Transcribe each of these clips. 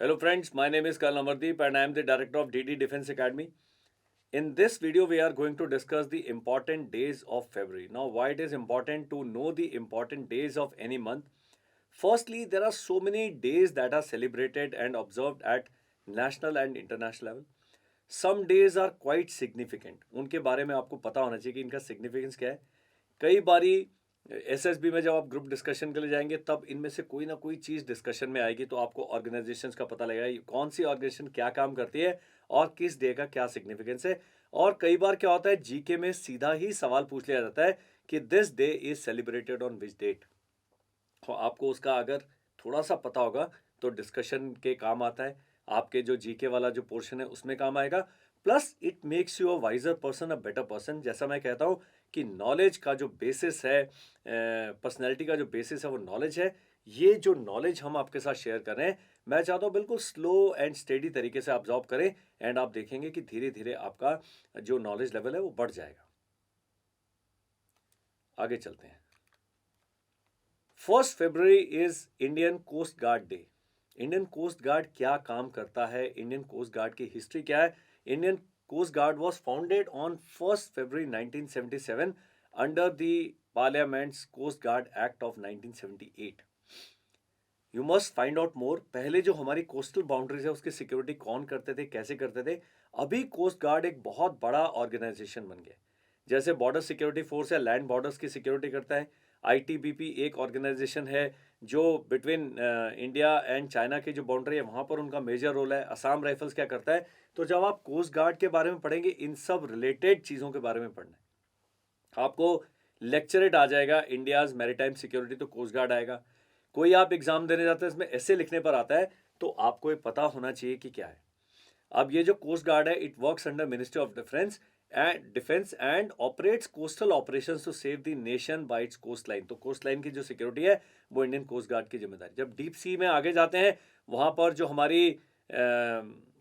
Hello friends, my name is Karl Amardeep and I am the director of DD Defense Academy. In this video, we are going to discuss the important days of February. Now, why it is important to know the important days of any month? Firstly, there are so many days that are celebrated and observed at national and international level. Some days are quite significant. उनके बारे में आपको पता होना चाहिए कि इनका significance क्या है. कई बारी एसएसबी में जब आप ग्रुप डिस्कशन के लिए जाएंगे तब इनमें से कोई ना कोई चीज़ डिस्कशन में आएगी, तो आपको ऑर्गेनाइजेशंस का पता लगेगा कौन सी ऑर्गेनाइजेशन क्या काम करती है और किस डे का क्या सिग्निफिकेंस है. और कई बार क्या होता है, जीके में सीधा ही सवाल पूछ लिया जाता है कि this day is celebrated on which date. तो आपको उसका अगर थोड़ा सा पता होगा तो डिस्कशन के काम आता है, आपके जो जीके वाला जो पोर्शन है उसमें काम आएगा. Plus it makes you a wiser person, a better person. जैसा मैं कहता हूँ कि नॉलेज का जो बेसिस है, पर्सनैलिटी का जो बेसिस है वो नॉलेज है. ये जो नॉलेज हम आपके साथ शेयर कर रहे हैं, मैं चाहता हूँ बिल्कुल स्लो एंड स्टेडी तरीके से ऑब्जॉर्व करें एंड आप देखेंगे कि धीरे धीरे आपका जो नॉलेज लेवल है वो बढ़ जाएगा. आगे चलते हैं. 1 February is Indian coast Guard Day. Indian coast Guard क्या काम करता है, इंडियन कोस्ट गार्ड की हिस्ट्री क्या है? Indian coast Guard was founded on 1 February 1977 under the Parliament's Coast Guard Act of 1978. You must find out more. पहले जो हमारी कोस्टल बाउंड्रीज है उसकी सिक्योरिटी कौन करते थे, कैसे करते थे? अभी कोस्ट गार्ड एक बहुत बड़ा ऑर्गेनाइजेशन बन गया. जैसे बॉर्डर सिक्योरिटी फोर्स है, लैंड बॉर्डर्स की सिक्योरिटी करता है. आईटीबीपी एक ऑर्गेनाइजेशन है जो बिटवीन इंडिया एंड चाइना की जो बाउंड्री है वहाँ पर उनका मेजर रोल है. असम राइफल्स क्या करता है? तो जब आप कोस्ट गार्ड के बारे में पढ़ेंगे, इन सब रिलेटेड चीज़ों के बारे में पढ़ना है आपको. लेक्चरेट आ जाएगा इंडियाज मैरीटाइम सिक्योरिटी, तो कोस्ट गार्ड आएगा. कोई आप एग्जाम देने जाते हैं, इसमें ऐसे लिखने पर आता है, तो आपको ये पता होना चाहिए कि क्या है. अब ये जो कोस्ट गार्ड है, it works under ministry of defence and operates coastal operations to save the nation by its coast line. तो कोस्ट लाइन की जो सिक्योरिटी है वो इंडियन कोस्ट गार्ड की जिम्मेदारी. जब डीप सी में आगे जाते हैं, वहां पर जो हमारी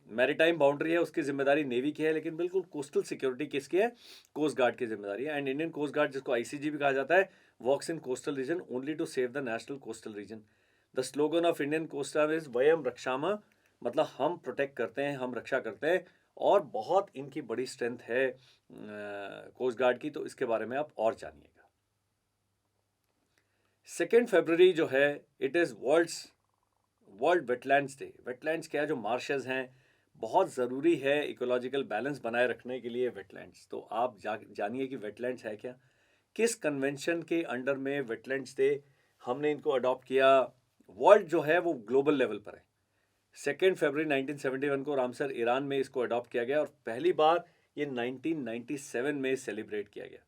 मैरीटाइम बाउंड्री है उसकी जिम्मेदारी नेवी की है, लेकिन बिल्कुल कोस्टल सिक्योरिटी किसकी है? कोस्ट गार्ड की जिम्मेदारी है. एंड इंडियन कोस्ट गार्ड, जिसको आईसीजी भी कहा जाता है, works in coastal region only to save the national coastal region. The slogan of Indian coast guard is वयम रक्षामः, मतलब हम प्रोटेक्ट करते हैं, हम रक्षा करते हैं. और बहुत इनकी बड़ी स्ट्रेंथ है कोस्ट गार्ड की, तो इसके बारे में आप और जानिएगा. 2 फरवरी जो है, it is world wetlands day. Wetlands क्या है? जो मार्शेस हैं, बहुत ज़रूरी है इकोलॉजिकल बैलेंस बनाए रखने के लिए वेटलैंड्स. तो आप जानिए कि वेटलैंड्स है क्या, किस कन्वेंशन के अंडर में वेटलैंड्स डे हमने इनको अडॉप्ट किया. वर्ल्ड जो है वो ग्लोबल लेवल पर है. 2 फरवरी 1971 को रामसर ईरान में इसको अडॉप्ट किया गया और पहली बार ये 1997 में सेलिब्रेट किया गया.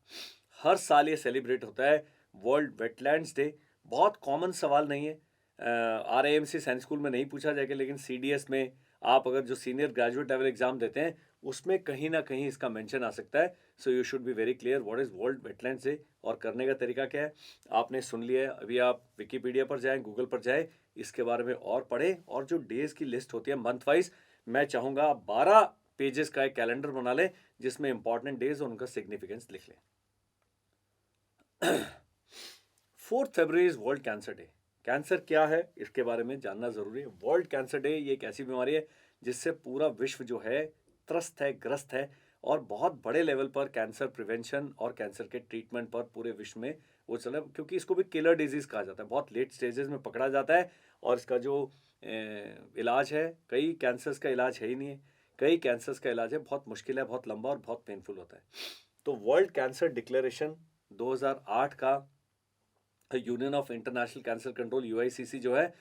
हर साल ये सेलिब्रेट होता है वर्ल्ड वेटलैंड्स डे. बहुत कॉमन सवाल नहीं है, आरआईएमसी साइंस स्कूल में नहीं पूछा जाएगा, लेकिन सीडीएस में आप अगर जो सीनियर ग्रेजुएट लेवल एग्जाम देते हैं उसमें कहीं ना कहीं इसका मेंशन आ सकता है. So you should be very clear what is world wetlands day. और करने का तरीका क्या है, आपने सुन लिया है. अभी आप विकीपीडिया पर जाएं, गूगल पर जाएं, इसके बारे में और पढ़ें. और जो डेज की लिस्ट होती है मंथ वाइज, मैं चाहूँगा आप 12 पेजेस का एक कैलेंडर बना लें जिसमें इंपॉर्टेंट डेज और उनका सिग्निफिकेंस लिख लें. 4 February is World Cancer Day. Cancer क्या है इसके बारे में जानना जरूरी है. वर्ल्ड कैंसर डे ये एक ऐसी बीमारी है जिससे पूरा विश्व जो है त्रस्त है, ग्रस्त है. और बहुत बड़े लेवल पर कैंसर प्रिवेंशन और कैंसर के ट्रीटमेंट पर पूरे विश्व में वो चल रहा है, क्योंकि इसको भी किलर डिजीज कहा जाता है. बहुत लेट स्टेजेस में पकड़ा जाता है और इसका जो इलाज है, कई कैंसर्स का इलाज है ही नहीं है. कई कैंसर्स का इलाज है, बहुत मुश्किल है, बहुत लंबा और बहुत पेनफुल होता है. तो वर्ल्ड कैंसर डिक्लेरेशन 2008 का Union of International Cancer Control UICC जो है,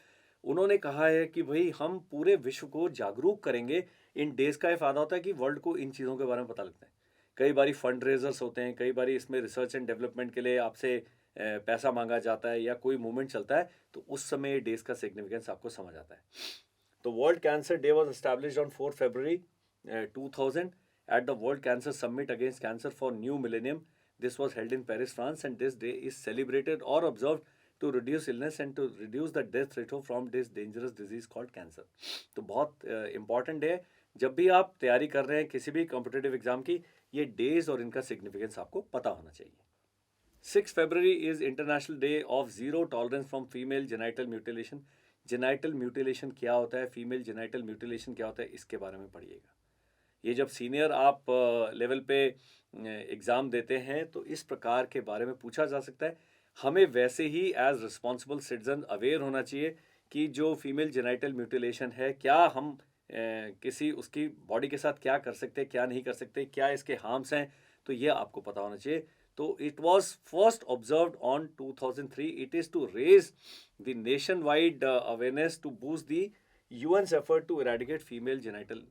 उन्होंने कहा है कि भाई हम पूरे विश्व को जागरूक करेंगे. इन डेज का ये फायदा होता है कि वर्ल्ड को इन चीज़ों के बारे में पता लगता है. कई बारी फंड रेजर्स होते हैं, कई बारी इसमें रिसर्च एंड डेवलपमेंट के लिए आपसे पैसा मांगा जाता है या कोई मूवमेंट चलता है, तो उस समय डेज का सिग्निफिकेंस आपको समझ आता है. तो world Cancer day was established on 4 February 2000 at the World Cancer Summit Against Cancer for New Millennium. This was held in Paris, France, and this day is celebrated or observed to reduce illness and to reduce the death rate from this dangerous disease called cancer. तो बहुत important day है. जब भी आप तैयारी कर रहे हैं किसी भी कॉम्पिटेटिव एग्जाम की, ये डेज और इनका सिग्निफिकेंस आपको पता होना चाहिए. 6 February is International day of Zero Tolerance from female genital mutilation. Genital mutilation क्या होता है, फीमेल जेनाइटल म्यूटिलेशन क्या होता है, इसके बारे में पढ़िएगा। ये जब सीनियर आप लेवल पे एग्ज़ाम देते हैं तो इस प्रकार के बारे में पूछा जा सकता है। हमें वैसे ही एज रिस्पॉन्सिबल सिटीजन अवेयर होना चाहिए कि जो फीमेल जेनाइटल म्यूटिलेशन है, क्या हम किसी उसकी बॉडी के साथ क्या कर सकते हैं, क्या नहीं कर सकते, क्या इसके हार्म्स हैं, तो ये आपको पता होना चाहिए। तो it was first observed on 2003. It is to raise the nationwide awareness to boost the UN's effort to eradicate female genital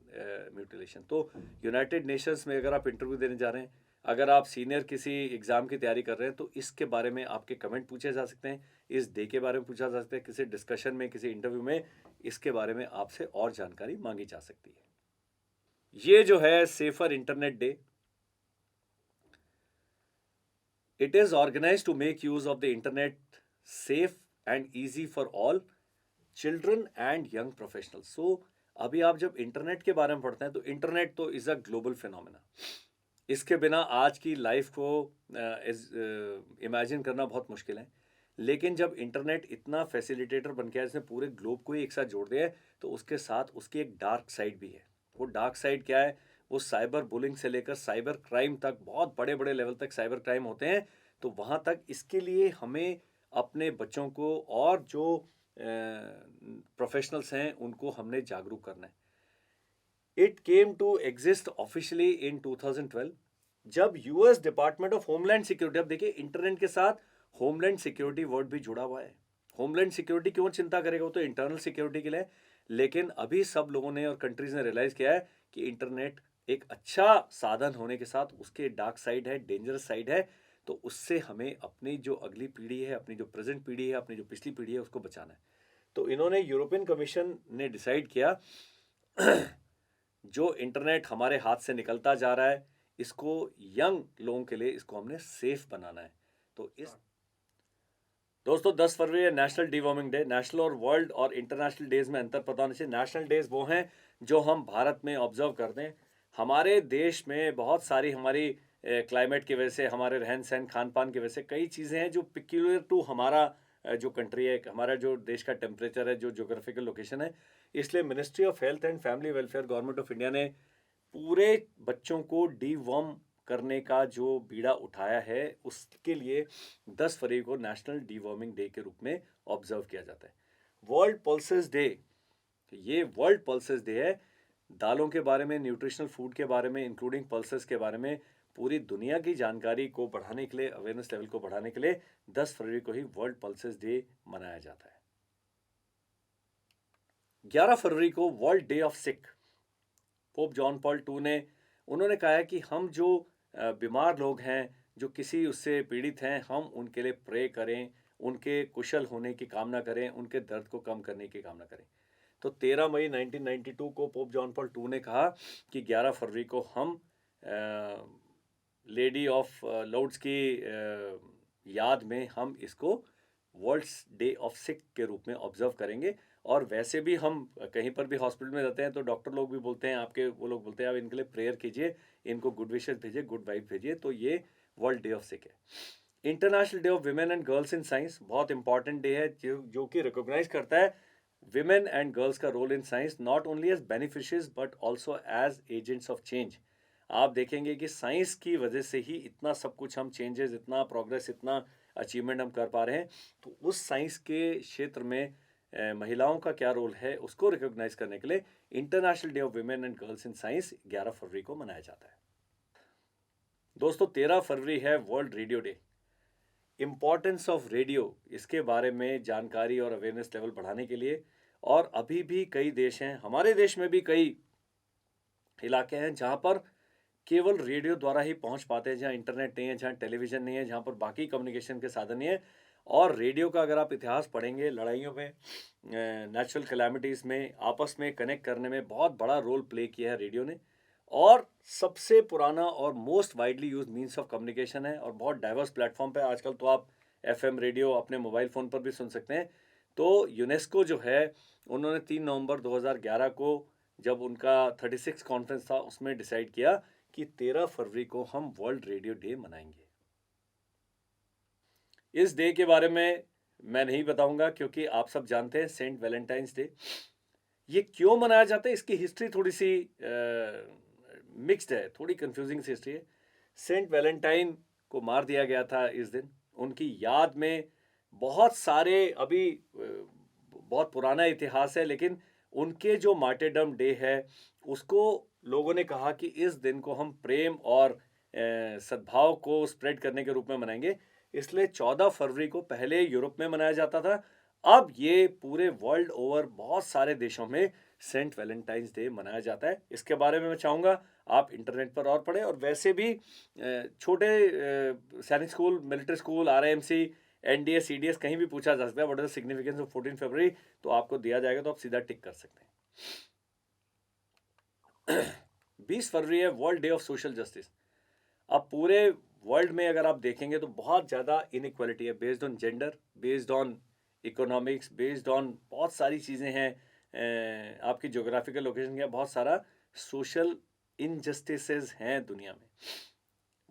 mutilation. तो यूनाइटेड नेशंस में अगर आप इंटरव्यू देने जा रहे हैं, अगर आप सीनियर किसी एग्ज़ाम की तैयारी कर रहे हैं, तो इसके बारे में आपके कमेंट पूछे जा सकते हैं, इस डे के बारे में पूछा जा सकता है, किसी डिस्कशन में, किसी इंटरव्यू में इसके बारे में आपसे और जानकारी मांगी जा सकती है। ये जो है Safer Internet Day, it is organised to make use of the internet safe and easy for all children and young professional. So अभी आप जब इंटरनेट के बारे में पढ़ते हैं तो इंटरनेट तो इज़ अ ग्लोबल फिनोमेना। इसके बिना आज की लाइफ को इमेजिन करना बहुत मुश्किल है। लेकिन जब इंटरनेट इतना फैसिलिटेटर बन गया है, इसने पूरे ग्लोब को ही एक साथ जोड़ दिया है, तो उसके साथ उसकी एक डार्क साइड भी है। वो डार्क साइड क्या है? वो साइबर बुलिंग से लेकर साइबर क्राइम तक, बहुत बड़े बड़े लेवल तक साइबर क्राइम होते हैं। तो वहाँ तक इसके लिए हमें अपने बच्चों को और जो प्रोफेशनल्स हैं उनको हमने जागरूक करना है। It came to exist officially in 2012 जब US Department of Homeland Security, अब देखिए इंटरनेट के साथ होमलैंड सिक्योरिटी वर्ड भी जुड़ा हुआ है। होमलैंड सिक्योरिटी क्यों चिंता करेगा? वो तो इंटरनल सिक्योरिटी के लिए। लेकिन अभी सब लोगों ने और कंट्रीज ने रियलाइज किया है कि इंटरनेट एक अच्छा साधन होने के साथ उसके डार्क साइड है, डेंजरस साइड है। तो उससे हमें अपनी जो अगली पीढ़ी है, अपनी जो प्रेजेंट पीढ़ी है, अपनी जो पिछली पीढ़ी है, उसको बचाना है। तो इन्होंने, यूरोपियन कमीशन ने डिसाइड किया जो इंटरनेट हमारे हाथ से निकलता जा रहा है, इसको यंग लोगों के लिए इसको हमने सेफ बनाना है। तो इस दोस्तों 10 फरवरी है national D warming day. National और वर्ल्ड और इंटरनेशनल डेज में अंतर पता होना चाहिए। नेशनल डेज वो हैं जो हम भारत में ऑब्जर्व करते हैं। हमारे देश में बहुत सारी हमारी क्लाइमेट की वजह से, हमारे रहन सहन खान पान की वजह से कई चीज़ें हैं जो पिक्यूलर टू हमारा जो कंट्री है, हमारा जो देश का टेम्परेचर है, जो जोग्राफिकल लोकेशन है। इसलिए ministry of health and family welfare, government of India ने पूरे बच्चों को डीवर्म करने का जो बीड़ा उठाया है, उसके लिए 10 फरवरी को नेशनल डीवर्मिंग डे के रूप में ऑब्जर्व किया जाता है। वर्ल्ड पल्सेस डे, ये वर्ल्ड पल्सेस डे है। दालों के बारे में, न्यूट्रिशनल फूड के बारे में, इंक्लूडिंग पल्सेस के बारे में पूरी दुनिया की जानकारी को बढ़ाने के लिए, अवेयरनेस लेवल को बढ़ाने के लिए 10 फरवरी को ही वर्ल्ड पल्सेस डे मनाया जाता है। 11 फरवरी को world day of sick. Pope John Paul two ने, उन्होंने कहा है कि हम जो बीमार लोग हैं, जो किसी उससे पीड़ित हैं, हम उनके लिए प्रे करें, उनके कुशल होने की कामना करें, उनके दर्द को कम करने की कामना करें। तो 13 मई 1992 को पोप जॉन पॉल टू ने कहा कि 11 फरवरी को हम लेडी ऑफ लॉर्ड्स की याद में हम इसको वर्ल्ड डे ऑफ सिक के रूप में ऑब्जर्व करेंगे। और वैसे भी हम कहीं पर भी हॉस्पिटल में जाते हैं तो डॉक्टर लोग भी बोलते हैं, आपके वो लोग बोलते हैं आप इनके लिए प्रेयर कीजिए, इनको गुड विशेस भेजिए, गुड वाइब भेजिए। तो ये वर्ल्ड डे ऑफ सिक है। International day of women and girls in science, बहुत इंपॉर्टेंट डे है जो कि रिकॉग्नाइज करता है विमेन एंड गर्ल्स का role in science, not only as beneficiaries but also as agents of change. आप देखेंगे कि साइंस की वजह से ही इतना सब कुछ हम चेंजेस, इतना प्रोग्रेस, इतना अचीवमेंट हम कर पा रहे हैं। तो उस साइंस के क्षेत्र में महिलाओं का क्या रोल है, उसको रिकॉग्नाइज करने के लिए international day of women and girls in science 11 फरवरी को मनाया जाता है। दोस्तों 13 फरवरी है world radio day. Importance of radio, इसके बारे में जानकारी और अवेयरनेस लेवल बढ़ाने के लिए, और अभी भी कई देश हैं, हमारे देश में भी कई इलाके हैं जहाँ पर केवल रेडियो द्वारा ही पहुँच पाते हैं, जहाँ इंटरनेट नहीं है, जहाँ टेलीविज़न नहीं है, जहाँ पर बाकी कम्युनिकेशन के साधन नहीं है। और रेडियो का अगर आप इतिहास पढ़ेंगे, लड़ाइयों में, नेचुरल कैलामिटीज़ में, आपस में कनेक्ट करने में बहुत बड़ा रोल प्ले किया है रेडियो ने। और सबसे पुराना और most widely use means of communication है, और बहुत डाइवर्स प्लेटफॉर्म पे आजकल तो आप एफएम रेडियो अपने मोबाइल फ़ोन पर भी सुन सकते हैं। तो यूनेस्को जो है, उन्होंने 3 नवंबर 2011 को, जब उनका 36 कॉन्फ्रेंस था, उसमें डिसाइड किया कि 13 फरवरी को हम वर्ल्ड रेडियो डे मनाएंगे। इस डे के बारे में मैं नहीं बताऊंगा क्योंकि आप सब जानते हैं सेंट वैलेंटाइंस डे ये क्यों मनाया जाता है, इसकी हिस्ट्री थोड़ी सी मिक्स्ड है, थोड़ी कंफ्यूजिंग सी हिस्ट्री है। सेंट वैलेंटाइन को मार दिया गया था इस दिन, उनकी याद में बहुत सारे अभी बहुत पुराना इतिहास है, लेकिन उनके जो मार्टेरडम डे है उसको लोगों ने कहा कि इस दिन को हम प्रेम और सद्भाव को स्प्रेड करने के रूप में मनाएंगे, इसलिए 14 फरवरी को पहले यूरोप में मनाया जाता था। अब ये पूरे वर्ल्ड ओवर बहुत सारे देशों में सेंट वैलेंटाइंस डे मनाया जाता है। इसके बारे में मैं चाहूँगा आप इंटरनेट पर और पढ़ें, और वैसे भी छोटे सैनिक school, military school, RIMC, NDS, CDS कहीं भी पूछा जा सकता है what is the significance of 14 फरवरी, तो आपको दिया जाएगा, तो आप सीधा टिक कर सकते हैं। 20 फरवरी है world day of social justice. अब पूरे वर्ल्ड में अगर आप देखेंगे तो बहुत ज़्यादा इनइक्वालिटी है, based on gender, based on economics, based on बहुत सारी चीज़ें हैं, आपकी जोग्राफिकल लोकेशन का, बहुत सारा सोशल इनजस्टिसेस हैं दुनिया में।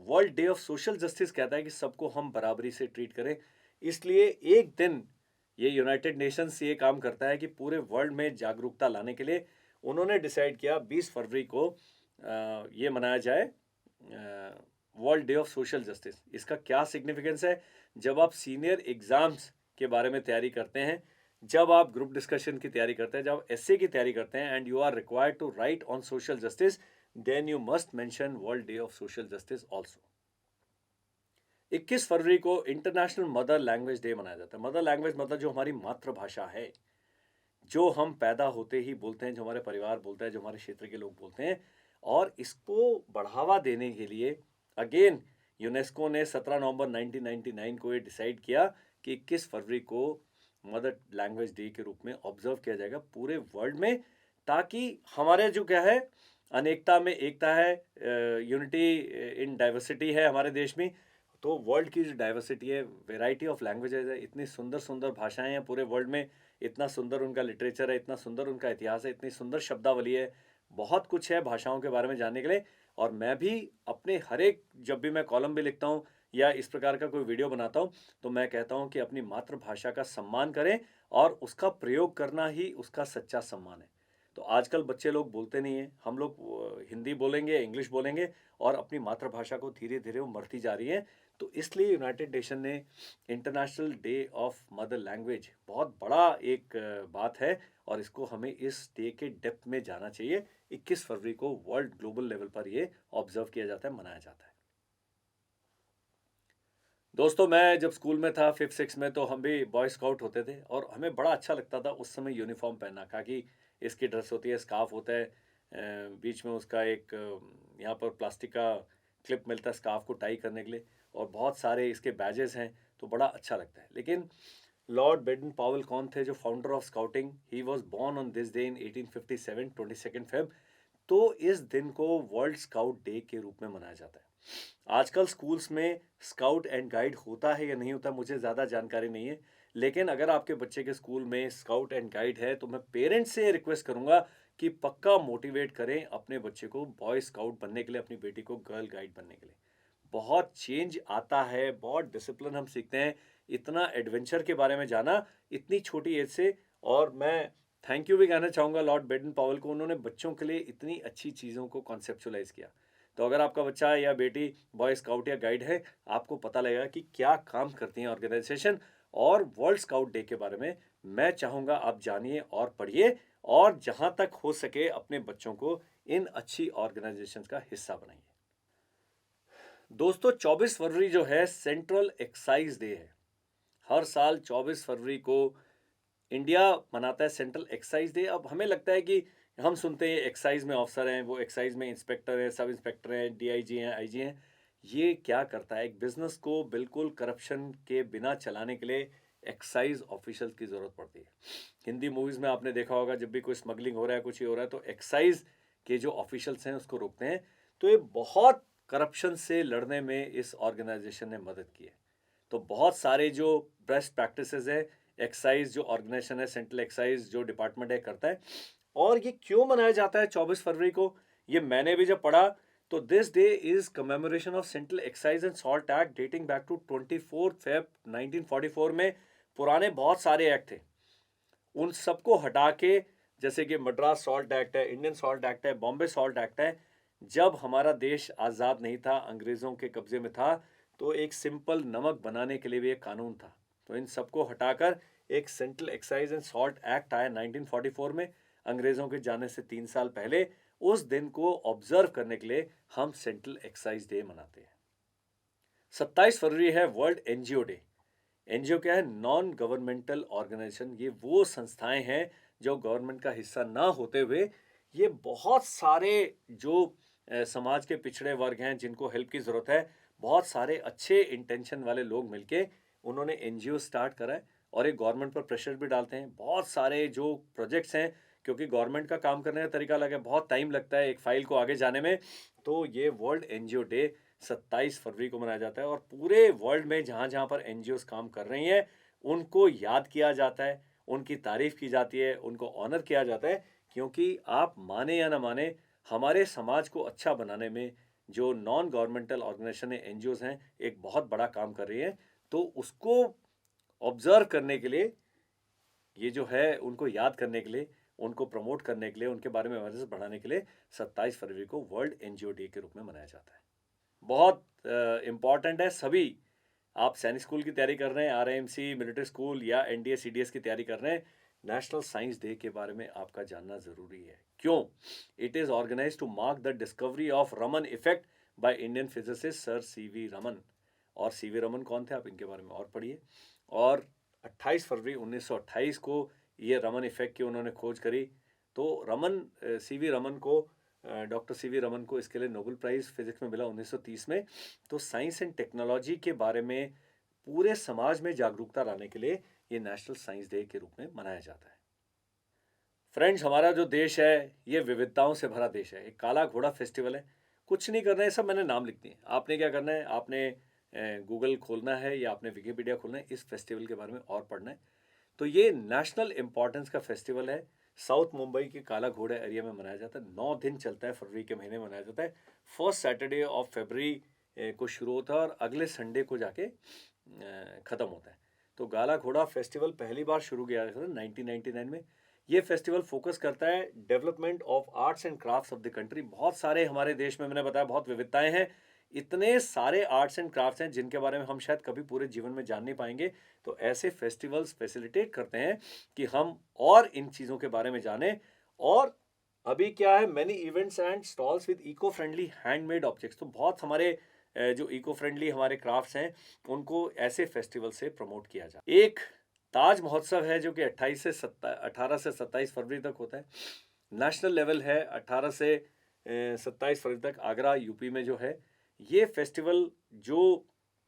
World day of social justice कहता है कि सबको हम बराबरी से ट्रीट करें, इसलिए एक दिन ये यूनाइटेड नेशंस ये काम करता है कि पूरे वर्ल्ड में जागरूकता लाने के लिए उन्होंने डिसाइड किया 20 फरवरी को ये मनाया जाए world day of social justice. इसका क्या सिग्निफिकेंस है? जब आप सीनियर एग्जाम्स के बारे में तैयारी करते हैं, जब आप ग्रुप डिस्कशन की तैयारी करते हैं, जब आप एसए की तैयारी करते हैं and you are required to write on social justice, then you must mention world day of social justice also. 21 फरवरी को इंटरनेशनल मदर लैंग्वेज डे मनाया जाता है। मदर लैंग्वेज मतलब जो हमारी मातृभाषा है, जो हम पैदा होते ही बोलते हैं, जो हमारे परिवार बोलता है, जो हमारे क्षेत्र के लोग बोलते हैं, और इसको बढ़ावा देने के लिए अगेन यूनेस्को ने 17 नवंबर 1999 को ये डिसाइड किया कि 21 फरवरी को मदर लैंग्वेज डे के रूप में ऑब्जर्व किया जाएगा पूरे वर्ल्ड में, ताकि हमारे जो क्या है, अनेकता में एकता है, यूनिटी इन डाइवर्सिटी है हमारे देश में। तो वर्ल्ड की जो डाइवर्सिटी है, वेराइटी ऑफ लैंग्वेजेज है, इतनी सुंदर सुंदर भाषाएं हैं पूरे वर्ल्ड में, इतना सुंदर उनका लिटरेचर है, इतना सुंदर उनका इतिहास है, इतनी सुंदर शब्दावली है, बहुत कुछ है भाषाओं के बारे में जानने के लिए। और मैं भी अपने हर एक, जब भी मैं कॉलम भी लिखता हूँ या इस प्रकार का कोई वीडियो बनाता हूँ, तो मैं कहता हूँ कि अपनी मातृभाषा का सम्मान करें, और उसका प्रयोग करना ही उसका सच्चा सम्मान है। तो आजकल बच्चे लोग बोलते नहीं हैं, हम लोग हिंदी बोलेंगे, इंग्लिश बोलेंगे, और अपनी मातृभाषा को धीरे धीरे वो मरती जा रही है। तो इसलिए यूनाइटेड नेशन ने international day of mother language बहुत बड़ा एक बात है, और इसको हमें इस डे के डेप्थ में जाना चाहिए। 21 फरवरी को वर्ल्ड ग्लोबल लेवल पर ये ऑब्जर्व किया जाता है, मनाया जाता है। दोस्तों, मैं जब स्कूल में था 5th 6th में, तो हम भी बॉय स्काउट होते थे, और हमें बड़ा अच्छा लगता था उस समय यूनिफॉर्म पहनना। खाकी इसकी ड्रेस होती है, स्कार्फ होता है, बीच में उसका एक यहाँ पर प्लास्टिक का क्लिप मिलता है स्कार्फ को टाई करने के लिए, और बहुत सारे इसके बैजेस हैं, तो बड़ा अच्छा लगता है। लेकिन लॉर्ड बेडन पावेल कौन थे जो founder of scouting? He was born on this day in 1857, 22 Feb. तो इस दिन को वर्ल्ड स्काउट डे के रूप में मनाया जाता है। आजकल स्कूल्स में स्काउट एंड गाइड होता है या नहीं होता, मुझे ज़्यादा जानकारी नहीं है, लेकिन अगर आपके बच्चे के स्कूल में स्काउट एंड गाइड है, तो मैं पेरेंट्स से रिक्वेस्ट करूंगा कि पक्का मोटिवेट करें अपने बच्चे को बॉय स्काउट बनने के लिए, अपनी बेटी को गर्ल गाइड बनने के लिए। बहुत चेंज आता है, बहुत डिसिप्लिन हम सीखते हैं, इतना एडवेंचर के बारे में जाना इतनी छोटी एज से। और मैं थैंक यू भी कहना चाहूँगा लॉर्ड बेडन पावेल को, उन्होंने बच्चों के लिए इतनी अच्छी चीज़ों को कॉन्सेप्चुलाइज किया। तो अगर आपका बच्चा या बेटी बॉय स्काउट या गाइड है, आपको पता लगेगा कि क्या काम करती हैं ऑर्गेनाइजेशन, और वर्ल्ड स्काउट डे के बारे में मैं चाहूँगा आप जानिए और पढ़िए, और जहाँ तक हो सके अपने बच्चों को इन अच्छी ऑर्गेनाइजेशन का हिस्सा बनाइए। दोस्तों, 24 फरवरी जो है सेंट्रल एक्साइज डे है। हर साल 24 फरवरी को इंडिया मनाता है सेंट्रल एक्साइज डे। अब हमें लगता है कि हम सुनते हैं एक्साइज में ऑफिसर हैं, वो एक्साइज में इंस्पेक्टर हैं, सब इंस्पेक्टर हैं, डीआईजी हैं, आईजी हैं। ये क्या करता है? एक बिजनेस को बिल्कुल करप्शन के बिना चलाने के लिए एक्साइज ऑफिशियल की ज़रूरत पड़ती है। हिंदी मूवीज़ में आपने देखा होगा, जब भी कोई स्मगलिंग हो रहा है, कुछ ही हो रहा है, तो एक्साइज के जो ऑफिशियल्स हैं उसको रोकते हैं। तो ये बहुत करप्शन से लड़ने में इस ऑर्गेनाइजेशन ने मदद की है। तो बहुत सारे जो बेस्ट प्रैक्टिसेस है, एक्साइज जो ऑर्गेनाइजेशन है, सेंट्रल एक्साइज जो डिपार्टमेंट है, करता है। और ये क्यों मनाया जाता है 24 फरवरी को, ये मैंने भी जब पढ़ा, तो this day is commemoration of central excise and salt act dating back to 24 Feb 1944 में पुराने बहुत सारे एक्ट थे, उन सबको हटा के, जैसे कि मद्रास सॉल्ट एक्ट है, इंडियन सॉल्ट एक्ट है, बॉम्बे सॉल्ट एक्ट है। जब हमारा देश आज़ाद नहीं था, अंग्रेज़ों के कब्जे में था, तो एक सिंपल नमक बनाने के लिए भी एक कानून था। तो इन सबको हटाकर एक central excise and salt act आया 1944 में, अंग्रेज़ों के जाने से 3 साल पहले। उस दिन को ऑब्जर्व करने के लिए हम सेंट्रल एक्साइज डे मनाते हैं। 27 फरवरी है वर्ल्ड एनजीओ डे। एनजीओ क्या है? Non governmental organization. ये वो संस्थाएं हैं जो गवर्नमेंट का हिस्सा ना होते हुए, ये बहुत सारे जो समाज के पिछड़े वर्ग हैं जिनको हेल्प की ज़रूरत है, बहुत सारे अच्छे इंटेंशन वाले लोग मिलके उन्होंने एनजीओ स्टार्ट करा है और ये गवर्नमेंट पर प्रेशर भी डालते हैं। बहुत सारे जो प्रोजेक्ट्स हैं, क्योंकि गवर्नमेंट का काम करने का तरीका अलग है, बहुत टाइम लगता है एक फाइल को आगे जाने में, तो ये वर्ल्ड एनजीओ डे 27 फरवरी को मनाया जाता है और पूरे वर्ल्ड में जहाँ जहाँ पर एनजीओज काम कर रही हैं उनको याद किया जाता है, उनकी तारीफ की जाती है, उनको ऑनर किया जाता है। क्योंकि आप माने या ना माने, हमारे समाज को अच्छा बनाने में जो नॉन गवर्नमेंटल ऑर्गेनाइजेशन है, एनजीओज हैं, एक बहुत बड़ा काम कर रही है। तो उसको ऑब्जर्व करने के लिए, ये जो है उनको याद करने के लिए, उनको प्रमोट करने के लिए, उनके बारे में अवेयरनेस बढ़ाने के लिए 27 फरवरी को वर्ल्ड एनजीओ डे के रूप में मनाया जाता है। बहुत इम्पॉर्टेंट है। सभी, आप सैनिक स्कूल की तैयारी कर रहे हैं, आरआईएमसी, मिलिट्री स्कूल या एनडीए सीडीएस की तैयारी कर रहे हैं, नेशनल साइंस डे के बारे में आपका जानना ज़रूरी है। क्यों? It is organize to mark the discovery of Raman effect by Indian physicist sir CV Raman. और सीवी रमन कौन थे, आप इनके बारे में और पढ़िए। और 28 फरवरी 1928 को ये रमन इफेक्ट की उन्होंने खोज करी। तो रमन, सीवी रमन को, डॉक्टर सीवी रमन को इसके लिए नोबेल प्राइज़ फिजिक्स में मिला 1930 में। तो साइंस एंड टेक्नोलॉजी के बारे में पूरे समाज में जागरूकता लाने के लिए ये नेशनल साइंस डे के रूप में मनाया जाता है। फ्रेंड्स, हमारा जो देश है ये विविधताओं से भरा देश है। एक काला घोड़ा फेस्टिवल है। कुछ नहीं करना है, सब मैंने नाम लिख दिए। आपने क्या करना है, आपने गूगल खोलना है या आपने विकिपीडिया खोलना है, इस फेस्टिवल के बारे में और पढ़ना है। तो ये नेशनल इम्पॉर्टेंस का फेस्टिवल है। साउथ मुंबई के काला घोड़ा एरिया में मनाया जाता है। 9 दिन चलता है, फरवरी के महीने में मनाया जाता है। फर्स्ट सैटरडे ऑफ फरवरी को शुरू होता है और अगले संडे को जाके ख़त्म होता है। तो काला घोड़ा फेस्टिवल पहली बार शुरू किया गया था 1999 में। ये फेस्टिवल फोकस करता है development of arts and crafts of the country. बहुत सारे हमारे देश में, मैंने बताया, बहुत विविधताएं हैं। इतने सारे आर्ट्स एंड क्राफ्ट्स हैं जिनके बारे में हम शायद कभी पूरे जीवन में जान नहीं पाएंगे। तो ऐसे फेस्टिवल्स फैसिलिटेट करते हैं कि हम और इन चीज़ों के बारे में जानें। और अभी क्या है, many events and stalls with eco friendly handmade objects. तो बहुत हमारे जो इको फ्रेंडली हमारे क्राफ्ट्स हैं उनको ऐसे फेस्टिवल से प्रमोट किया जाए। एक ताज महोत्सव है जो कि 18 से 27 फरवरी तक होता है। नेशनल लेवल है, 18 से 27 फरवरी तक आगरा यूपी में जो है ये फेस्टिवल। जो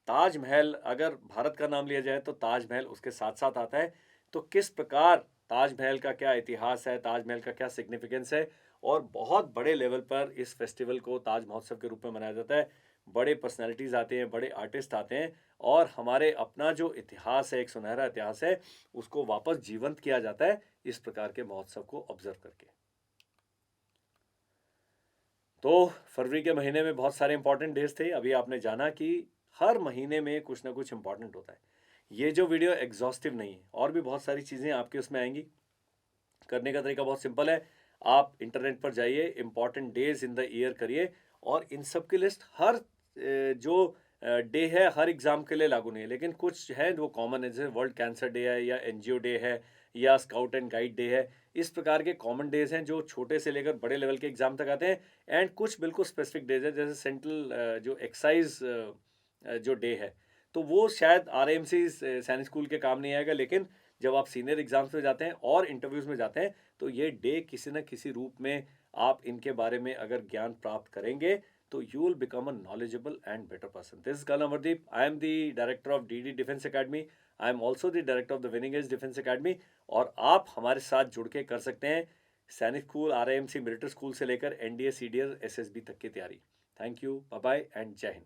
ताजमहल, अगर भारत का नाम लिया जाए तो ताजमहल उसके साथ साथ आता है। तो किस प्रकार ताजमहल का क्या इतिहास है, ताजमहल का क्या सिग्निफिकेंस है, और बहुत बड़े लेवल पर इस फेस्टिवल को ताज महोत्सव के रूप में मनाया जाता है। बड़े पर्सनालिटीज़ आते हैं, बड़े आर्टिस्ट आते हैं और हमारे अपना जो इतिहास है, एक सुनहरा इतिहास है, उसको वापस जीवंत किया जाता है इस प्रकार के महोत्सव को ऑब्जर्व करके। तो फरवरी के महीने में बहुत सारे इंपॉर्टेंट डेज थे। अभी आपने जाना कि हर महीने में कुछ ना कुछ इंपॉर्टेंट होता है। ये जो वीडियो एग्जॉस्टिव नहीं है, और भी बहुत सारी चीज़ें आपके उसमें आएंगी। करने का तरीका बहुत सिंपल है। आप इंटरनेट पर जाइए, important days in the year करिए और इन सब की लिस्ट, हर जो डे है हर एग्ज़ाम के लिए लागू नहीं है, लेकिन कुछ है जो कॉमन है, जैसे वर्ल्ड कैंसर डे है या एनजीओ डे है या स्काउट एंड गाइड डे है। इस प्रकार के कॉमन डेज हैं जो छोटे से लेकर बड़े लेवल के एग्ज़ाम तक आते हैं। एंड कुछ बिल्कुल स्पेसिफिक डेज है, जैसे सेंट्रल जो एक्साइज जो डे है, तो वो शायद आरएमसी सैनिक स्कूल के काम नहीं आएगा, लेकिन जब आप सीनियर एग्जाम्स में जाते हैं और इंटरव्यूज़ में जाते हैं तो ये डे किसी न किसी रूप में आप इनके बारे में अगर ज्ञान प्राप्त करेंगे तो you will become a knowledgeable and better person. This is कल Amardeep. I am the director of DD Defence Academy. I am also the director of the Winning Edge Defence Academy. और आप हमारे साथ जुड़ के कर सकते हैं सैनिक स्कूल, आरआईएमसी, मिलिट्री स्कूल से लेकर एनडीए, सीडीएस, एसएसबी तक की तैयारी। Thank you, bye bye and जय हिंद।